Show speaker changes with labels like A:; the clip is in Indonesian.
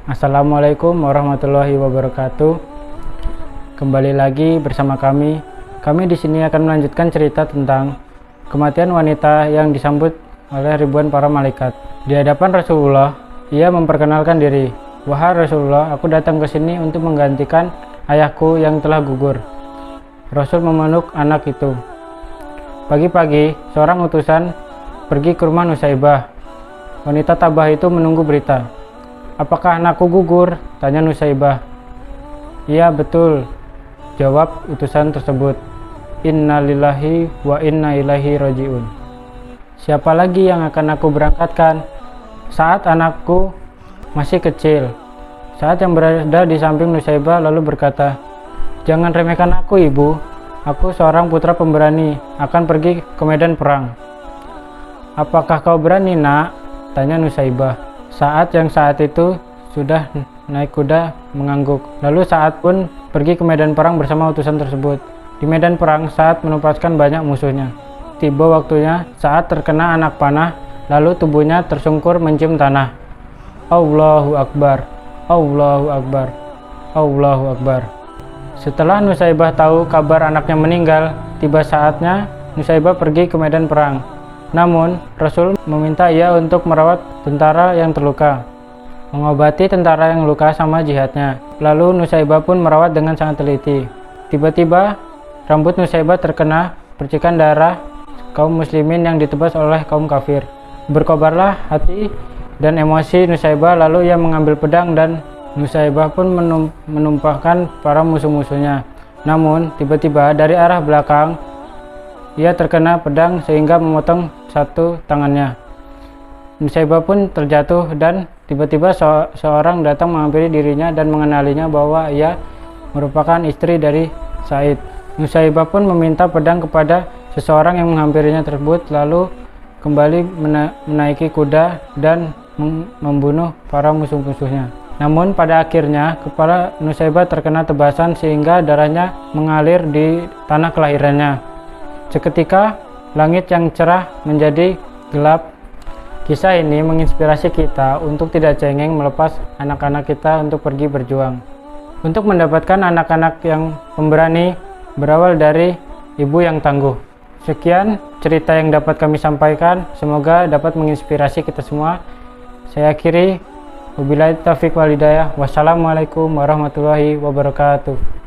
A: Assalamualaikum warahmatullahi wabarakatuh. Kembali lagi bersama kami. Kami di sini akan melanjutkan cerita tentang kematian wanita yang disambut oleh ribuan para malaikat. Di hadapan Rasulullah, ia memperkenalkan diri. Wahai Rasulullah, aku datang ke sini untuk menggantikan ayahku yang telah gugur. Rasul memeluk anak itu. Pagi-pagi, seorang utusan pergi ke rumah Nusaibah. Wanita tabah itu menunggu berita. Apakah anakku gugur? Tanya Nusaibah. Iya betul, jawab utusan tersebut. Inna lillahi wa inna ilaihi rajiun. Siapa lagi yang akan aku berangkatkan? Saat anakku masih kecil. Saat yang berada di samping Nusaibah lalu berkata, jangan remehkan aku ibu. Aku seorang putra pemberani, akan pergi ke medan perang. Apakah kau berani nak? Tanya Nusaibah. Saat itu sudah naik kuda mengangguk. Lalu Saat pun pergi ke medan perang bersama utusan tersebut. Di medan perang Saat menempatkan banyak musuhnya. Tiba waktunya Saat terkena anak panah, lalu tubuhnya tersungkur mencium tanah. Allahu Akbar, Allahu Akbar, Allahu Akbar. Setelah Nusaibah tahu kabar anaknya meninggal, tiba saatnya Nusaibah pergi ke medan perang. Namun, Rasul meminta ia untuk merawat tentara yang terluka, mengobati tentara yang luka sama jihadnya. Lalu Nusaibah pun merawat dengan sangat teliti. Tiba-tiba, rambut Nusaibah terkena percikan darah kaum muslimin yang ditebas oleh kaum kafir. Berkobarlah hati dan emosi Nusaibah, lalu ia mengambil pedang dan Nusaibah pun menumpahkan para musuh-musuhnya. Namun, tiba-tiba dari arah belakang, ia terkena pedang sehingga memotong satu tangannya. Nusaibah pun terjatuh dan tiba-tiba seorang datang menghampiri dirinya dan mengenalinya bahwa ia merupakan istri dari Said. Nusaibah pun meminta pedang kepada seseorang yang menghampirinya tersebut, lalu kembali menaiki kuda dan membunuh para musuh-musuhnya. Namun pada akhirnya kepala Nusaibah terkena tebasan sehingga darahnya mengalir di tanah kelahirannya. Seketika langit yang cerah menjadi gelap. Kisah ini menginspirasi kita untuk tidak cengeng melepas anak-anak kita untuk pergi berjuang. Untuk mendapatkan anak-anak yang pemberani berawal dari ibu yang tangguh. Sekian cerita yang dapat kami sampaikan, semoga dapat menginspirasi kita semua. Saya akhiri, wabillahi taufiq wal hidayah. Wassalamualaikum warahmatullahi wabarakatuh.